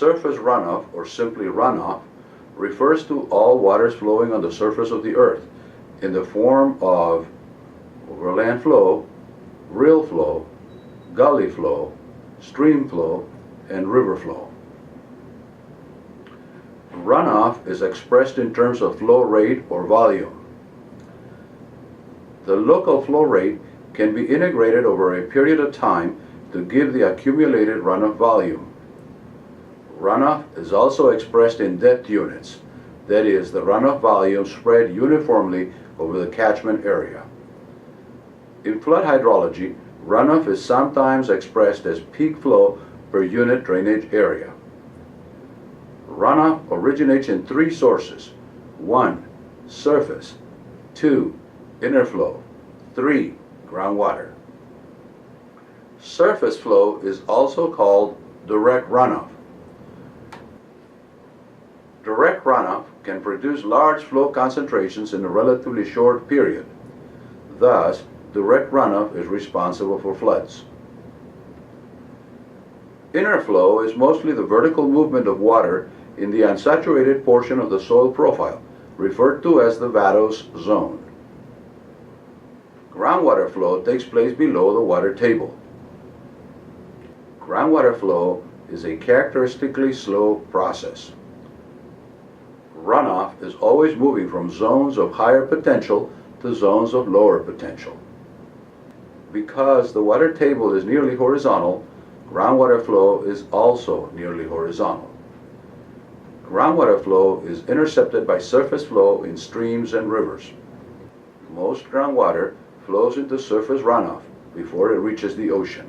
Surface runoff, or simply runoff, refers to all waters flowing on the surface of the earth in the form of overland flow, rill flow, gully flow, stream flow, and river flow. Runoff is expressed in terms of flow rate or volume. The local flow rate can be integrated over a period of time to give the accumulated runoff volume. Runoff is also expressed in depth units, that is, the runoff volume spread uniformly over the catchment area. In flood hydrology, runoff is sometimes expressed as peak flow per unit drainage area. Runoff originates in three sources: 1. Surface, 2. Inner flow, 3. Groundwater. Surface flow is also called direct runoff. Direct runoff can produce large flow concentrations in a relatively short period. Thus, direct runoff is responsible for floods. Inner flow is mostly the vertical movement of water in the unsaturated portion of the soil profile, referred to as the vadose zone. Groundwater flow takes place below the water table. Groundwater flow is a characteristically slow process. Runoff is always moving from zones of higher potential to zones of lower potential. Because the water table is nearly horizontal, groundwater flow is also nearly horizontal. Groundwater flow is intercepted by surface flow in streams and rivers. Most groundwater flows into surface runoff before it reaches the ocean.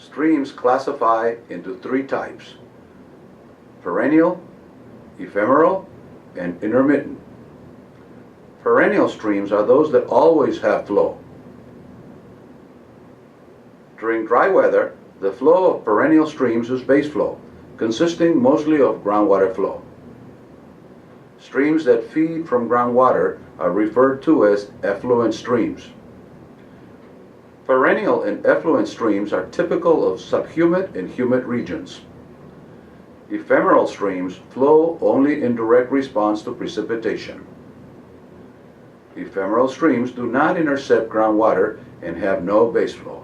Streams classify into three types: perennial, ephemeral, and intermittent. Perennial streams are those that always have flow. During dry weather, the flow of perennial streams is base flow, consisting mostly of groundwater flow. Streams that feed from groundwater are referred to as effluent streams. Perennial and effluent streams are typical of subhumid and humid regions. Ephemeral streams flow only in direct response to precipitation. Ephemeral streams do not intercept groundwater and have no base flow.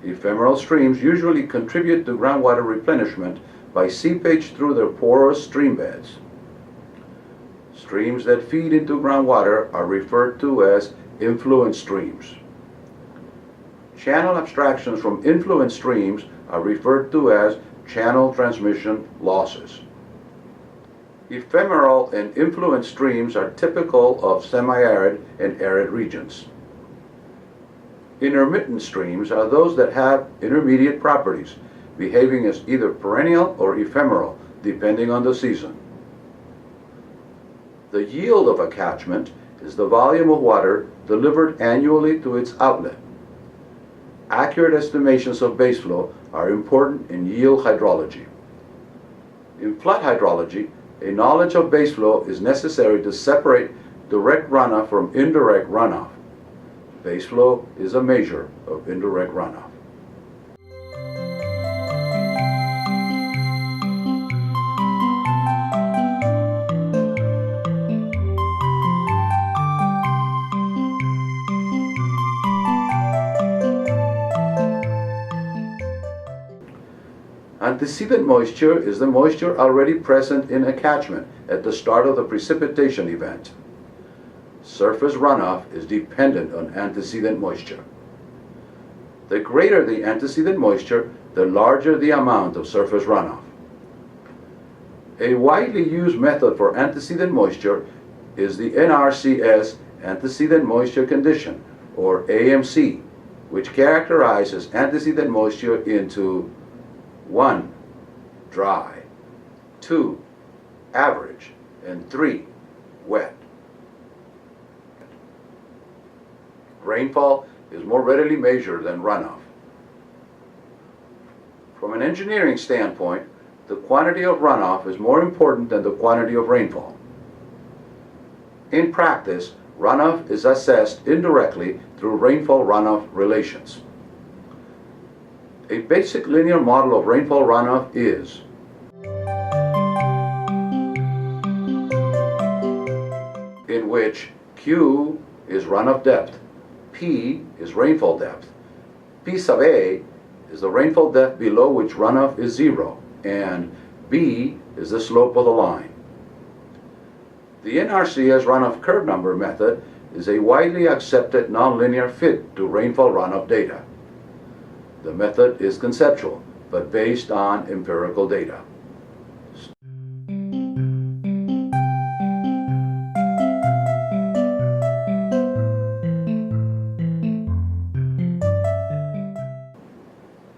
Ephemeral streams usually contribute to groundwater replenishment by seepage through their porous stream beds. Streams that feed into groundwater are referred to as influent streams. Channel abstractions from influent streams are referred to as channel transmission losses. Ephemeral and influent streams are typical of semi-arid and arid regions. Intermittent streams are those that have intermediate properties, behaving as either perennial or ephemeral, depending on the season. The yield of a catchment is the volume of water delivered annually to its outlet. Accurate estimations of base flow are important in yield hydrology. In flood hydrology, a knowledge of base flow is necessary to separate direct runoff from indirect runoff. Base flow is a measure of indirect runoff. Antecedent moisture is the moisture already present in a catchment at the start of the precipitation event. Surface runoff is dependent on antecedent moisture. The greater the antecedent moisture, the larger the amount of surface runoff. A widely used method for antecedent moisture is the NRCS antecedent moisture condition, or AMC, which characterizes antecedent moisture into 1. Dry, 2. average, and 3, wet. Rainfall is more readily measured than runoff. From an engineering standpoint, the quantity of runoff is more important than the quantity of rainfall. In practice, runoff is assessed indirectly through rainfall-runoff relations. A basic linear model of rainfall runoff is in which Q is runoff depth, P is rainfall depth, P sub A is the rainfall depth below which runoff is 0, and B is the slope of the line. The NRCS runoff curve number method is a widely accepted nonlinear fit to rainfall runoff data. The method is conceptual, but based on empirical data.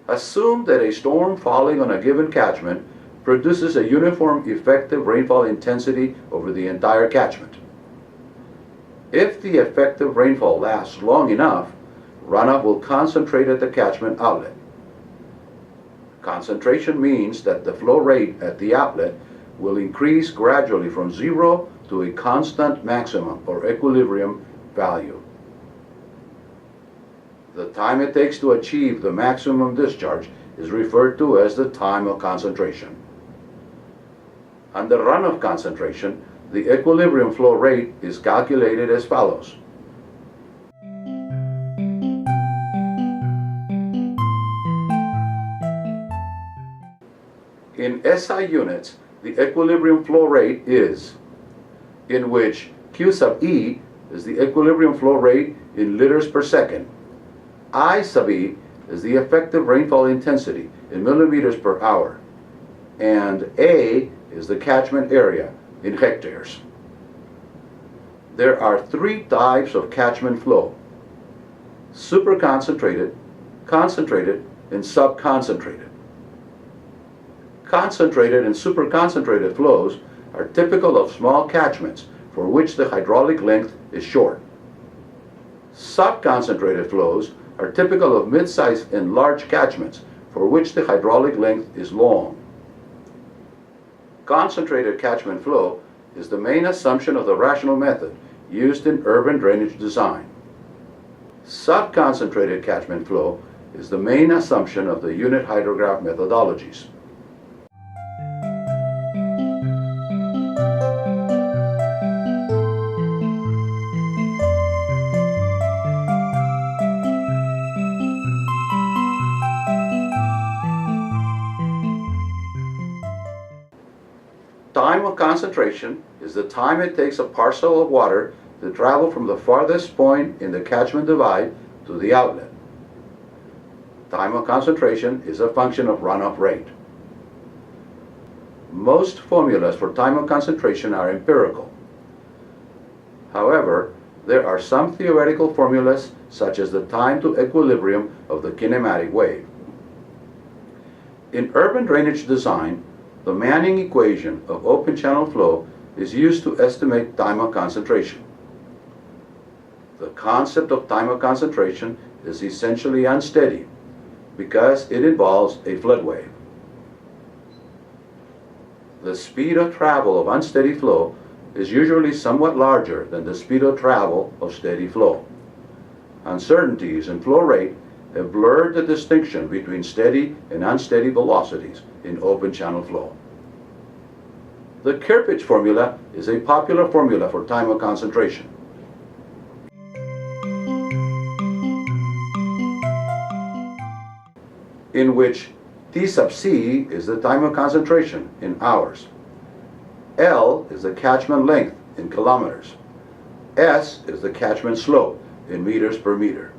Assume that a storm falling on a given catchment produces a uniform effective rainfall intensity over the entire catchment. If the effective rainfall lasts long enough, runoff will concentrate at the catchment outlet. Concentration means that the flow rate at the outlet will increase gradually from 0 to a constant maximum or equilibrium value. The time it takes to achieve the maximum discharge is referred to as the time of concentration. Under runoff concentration, the equilibrium flow rate is calculated as follows. In SI units, the equilibrium flow rate is, in which Q sub E is the equilibrium flow rate in liters per second, I sub E is the effective rainfall intensity in millimeters per hour, and A is the catchment area in hectares. There are 3 types of catchment flow: superconcentrated, concentrated, and subconcentrated. Concentrated and superconcentrated flows are typical of small catchments for which the hydraulic length is short. Subconcentrated flows are typical of mid-sized and large catchments for which the hydraulic length is long. Concentrated catchment flow is the main assumption of the rational method used in urban drainage design. Subconcentrated catchment flow is the main assumption of the unit hydrograph methodologies. Time of concentration is the time it takes a parcel of water to travel from the farthest point in the catchment divide to the outlet. Time of concentration is a function of runoff rate. Most formulas for time of concentration are empirical. However, there are some theoretical formulas, such as the time to equilibrium of the kinematic wave. In urban drainage design, the Manning equation of open channel flow is used to estimate time of concentration. The concept of time of concentration is essentially unsteady because it involves a flood wave. The speed of travel of unsteady flow is usually somewhat larger than the speed of travel of steady flow. Uncertainties in flow rate have blurred the distinction between steady and unsteady velocities in open channel flow. The Kirpich formula is a popular formula for time of concentration. In which T sub C is the time of concentration in hours, L is the catchment length in kilometers, S is the catchment slope in meters per meter.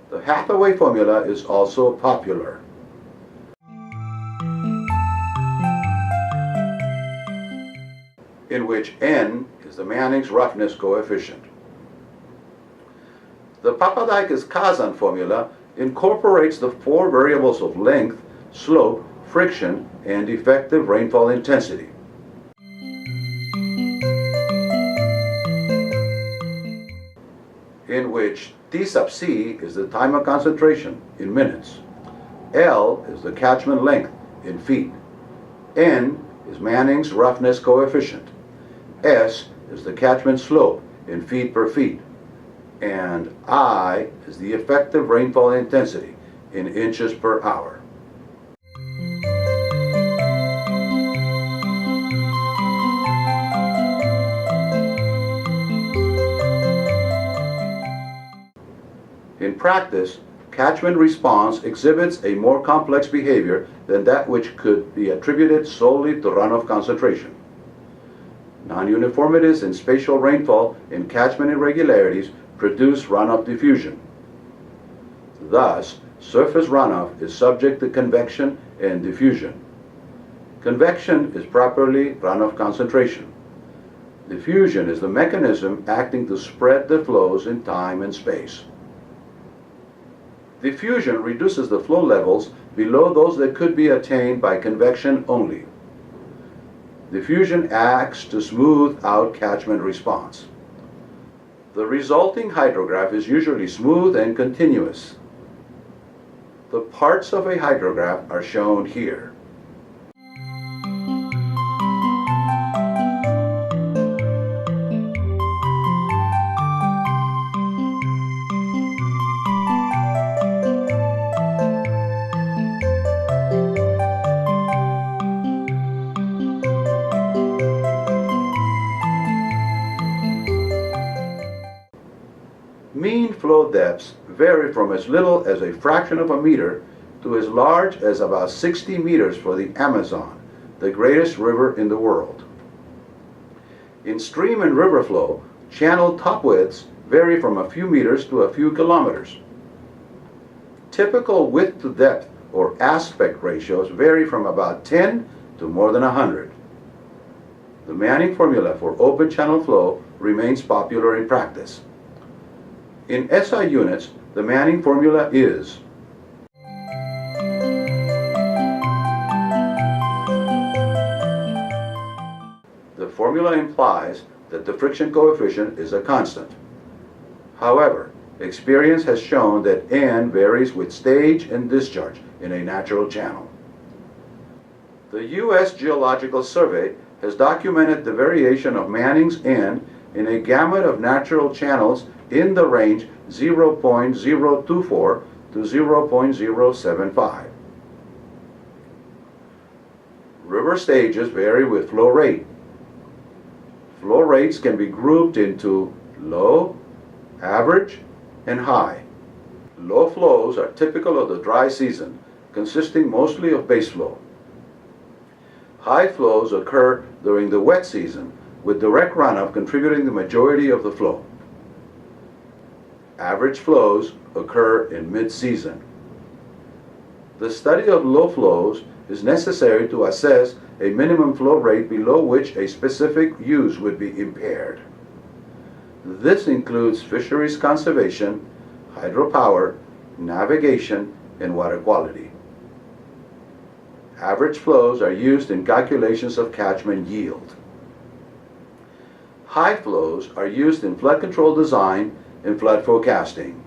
The Hathaway formula is also popular. In which N is the Manning's roughness coefficient. The Papadakis-Kazan formula incorporates the 4 variables of length, slope, friction, and effective rainfall intensity. in which T sub C is the time of concentration in minutes, L is the catchment length in feet, N is Manning's roughness coefficient, S is the catchment slope in feet per feet, and I is the effective rainfall intensity in inches per hour. In practice, catchment response exhibits a more complex behavior than that which could be attributed solely to runoff concentration. Non-uniformities in spatial rainfall and catchment irregularities produce runoff diffusion. Thus, surface runoff is subject to convection and diffusion. Convection is properly runoff concentration. Diffusion is the mechanism acting to spread the flows in time and space. Diffusion reduces the flow levels below those that could be attained by convection only. Diffusion acts to smooth out catchment response. The resulting hydrograph is usually smooth and continuous. The parts of a hydrograph are shown here. Mean flow depths vary from as little as a fraction of a meter to as large as about 60 meters for the Amazon, the greatest river in the world. In stream and river flow, channel top widths vary from a few meters to a few kilometers. Typical width to depth or aspect ratios vary from about 10 to more than 100. The Manning formula for open channel flow remains popular in practice. In SI units, the Manning formula is the formula implies that the friction coefficient is a constant. However, experience has shown that N varies with stage and discharge in a natural channel. The U.S. Geological Survey has documented the variation of Manning's N in a gamut of natural channels in the range 0.024 to 0.075. River stages vary with flow rate. Flow rates can be grouped into low, average, and high. Low flows are typical of the dry season, consisting mostly of base flow. High flows occur during the wet season, with direct runoff contributing the majority of the flow. Average flows occur in mid-season. The study of low flows is necessary to assess a minimum flow rate below which a specific use would be impaired. This includes fisheries conservation, hydropower, navigation, and water quality. Average flows are used in calculations of catchment yield. High flows are used in flood control design and flood forecasting.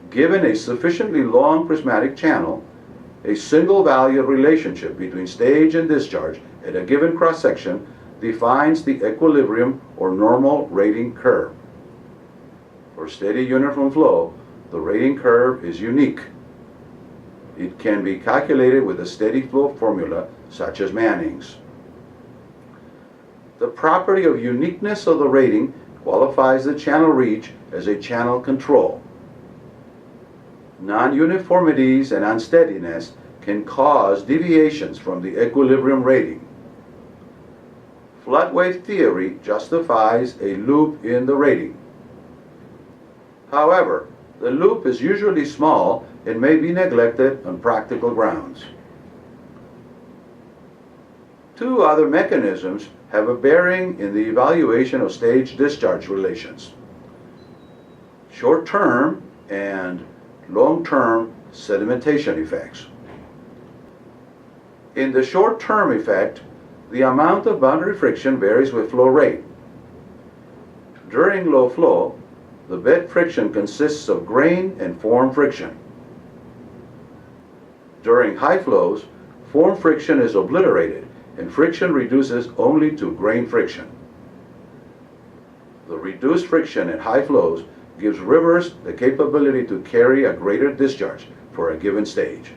Given a sufficiently long prismatic channel, a single value relationship between stage and discharge at a given cross-section defines the equilibrium or normal rating curve. For steady uniform flow, the rating curve is unique. It can be calculated with a steady flow formula such as Manning's. The property of uniqueness of the rating qualifies the channel reach as a channel control. Non-uniformities and unsteadiness can cause deviations from the equilibrium rating. Flood wave theory justifies a loop in the rating. However, the loop is usually small and may be neglected on practical grounds. Two other mechanisms have a bearing in the evaluation of stage-discharge relations: short-term and long-term Sedimentation effects. In the short-term effect, the amount of boundary friction varies with flow rate. During low flow, the bed friction consists of grain and form friction. During high flows, form friction is obliterated and friction reduces only to grain friction. The reduced friction at high flows gives rivers the capability to carry a greater discharge for a given stage.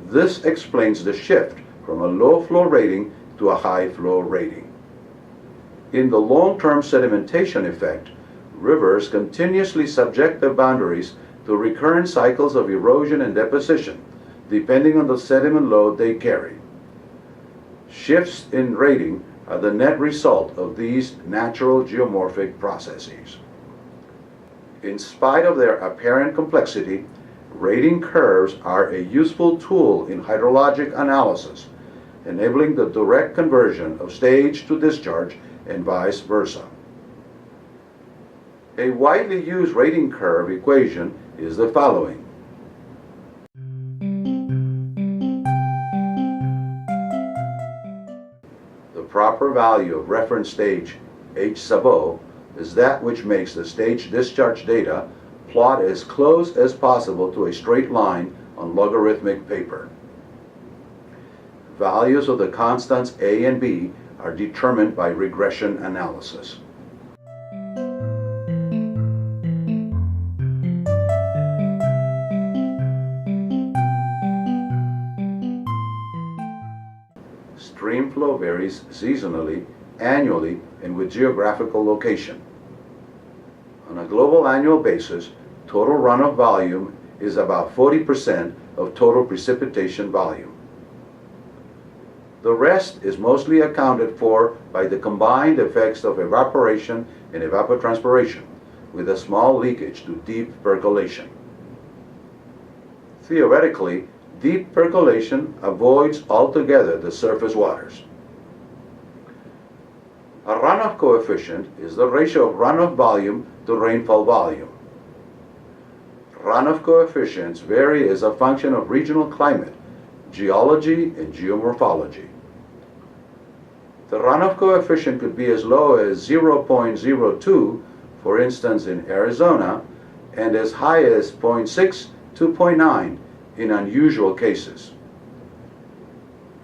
This explains the shift from a low flow rating to a high flow rating. In the long-term sedimentation effect, rivers continuously subject their boundaries to recurrent cycles of erosion and deposition, depending on the sediment load they carry. Shifts in rating are the net result of these natural geomorphic processes. In spite of their apparent complexity, rating curves are a useful tool in hydrologic analysis, enabling the direct conversion of stage to discharge and vice versa. A widely used rating curve equation is the following. The proper value of reference stage H sub O is that which makes the stage discharge data plot as close as possible to a straight line on logarithmic paper. Values of the constants A and B are determined by regression analysis. Stream flow varies seasonally, annually, and with geographical location. On a global annual basis, total runoff volume is about 40% of total precipitation volume. The rest is mostly accounted for by the combined effects of evaporation and evapotranspiration, with a small leakage to deep percolation. Theoretically, deep percolation avoids altogether the surface waters. A runoff coefficient is the ratio of runoff volume to rainfall volume. Runoff coefficients vary as a function of regional climate, geology, and geomorphology. The runoff coefficient could be as low as 0.02, for instance in Arizona, and as high as 0.6 to 0.9 in unusual cases.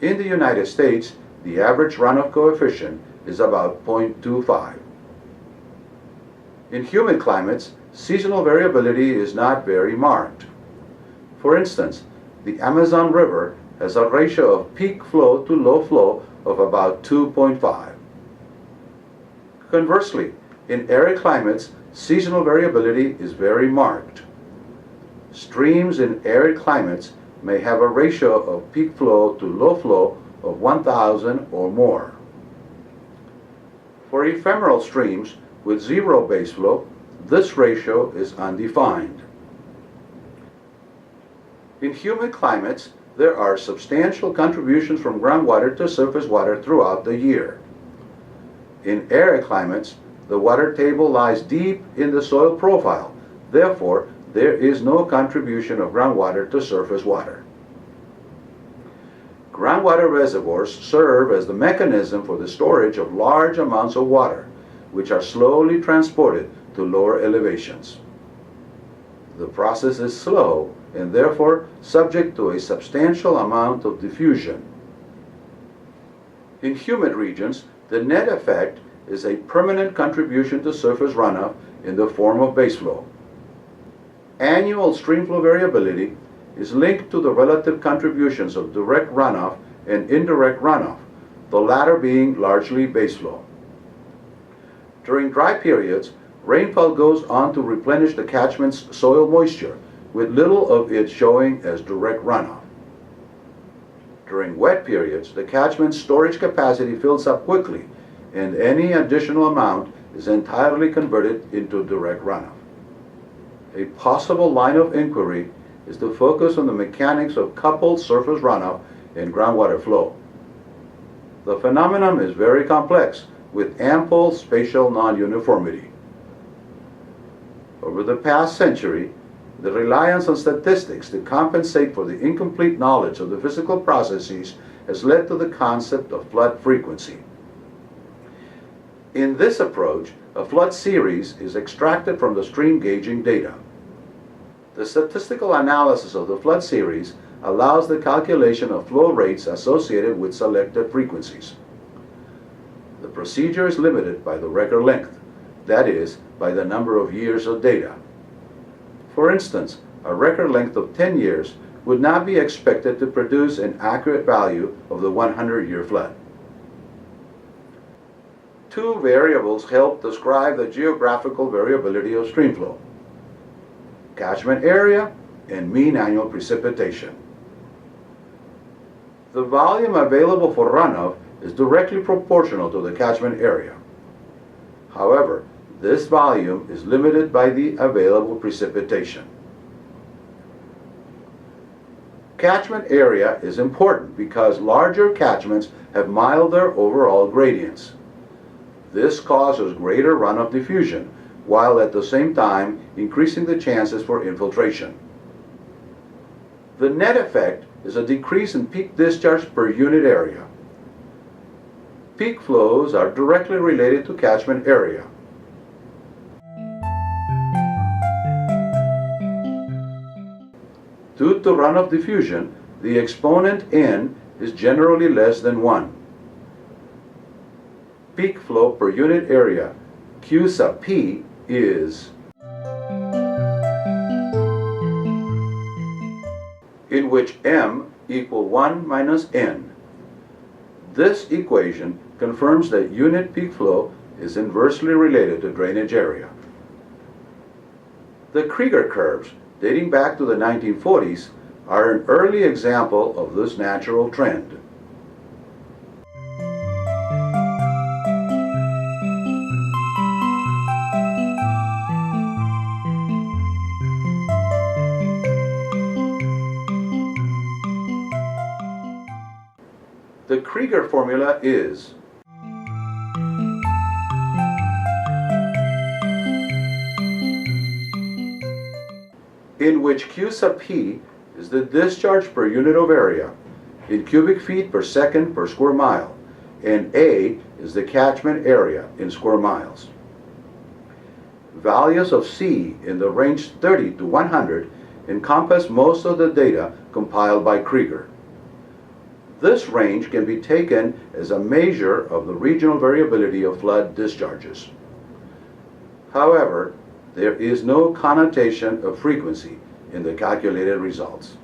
In the United States, the average runoff coefficient is about 0.25. In humid climates, seasonal variability is not very marked. For instance, the Amazon River has a ratio of peak flow to low flow of about 2.5. Conversely, in arid climates, seasonal variability is very marked. Streams in arid climates may have a ratio of peak flow to low flow of 1,000 or more. For ephemeral streams with zero base flow, this ratio is undefined. In humid climates, there are substantial contributions from groundwater to surface water throughout the year. In arid climates, the water table lies deep in the soil profile. Therefore, there is no contribution of groundwater to surface water. Groundwater reservoirs serve as the mechanism for the storage of large amounts of water, which are slowly transported to lower elevations. The process is slow and therefore subject to a substantial amount of diffusion. In humid regions, the net effect is a permanent contribution to surface runoff in the form of base flow. Annual streamflow variability is linked to the relative contributions of direct runoff and indirect runoff, the latter being largely base flow. During dry periods, rainfall goes on to replenish the catchment's soil moisture, with little of it showing as direct runoff. During wet periods, the catchment's storage capacity fills up quickly, and any additional amount is entirely converted into direct runoff. A possible line of inquiry is to focus on the mechanics of coupled surface runoff and groundwater flow. The phenomenon is very complex, with ample spatial non-uniformity. Over the past century, The reliance on statistics to compensate for the incomplete knowledge of the physical processes has led to the concept of flood frequency. In this approach, a flood series is extracted from the stream gauging data. The statistical analysis of the flood series allows the calculation of flow rates associated with selected frequencies. The procedure is limited by the record length, that is, by the number of years of data. For instance, a record length of 10 years would not be expected to produce an accurate value of the 100-year flood. Two variables help describe the geographical variability of streamflow: catchment area and mean annual precipitation. The volume available for runoff is directly proportional to the catchment area. However, this volume is limited by the available precipitation. Catchment area is important because larger catchments have milder overall gradients. This causes greater runoff diffusion, while at the same time increasing the chances for infiltration. The net effect is a decrease in peak discharge per unit area. Peak flows are directly related to catchment area. Due to runoff diffusion, the exponent n is generally less than 1. Peak flow per unit area, Q sub P, is in which m equal 1 minus n. This equation confirms that unit peak flow is inversely related to drainage area. The Krieger curves, dating back to the 1940s, are an early example of this natural trend. The Krieger formula is in which Q sub P is the discharge per unit of area in cubic feet per second per square mile, and A is the catchment area in square miles. Values of C in the range 30 to 100 encompass most of the data compiled by Krieger. This range can be taken as a measure of the regional variability of flood discharges. However, there is no connotation of frequency in the calculated results.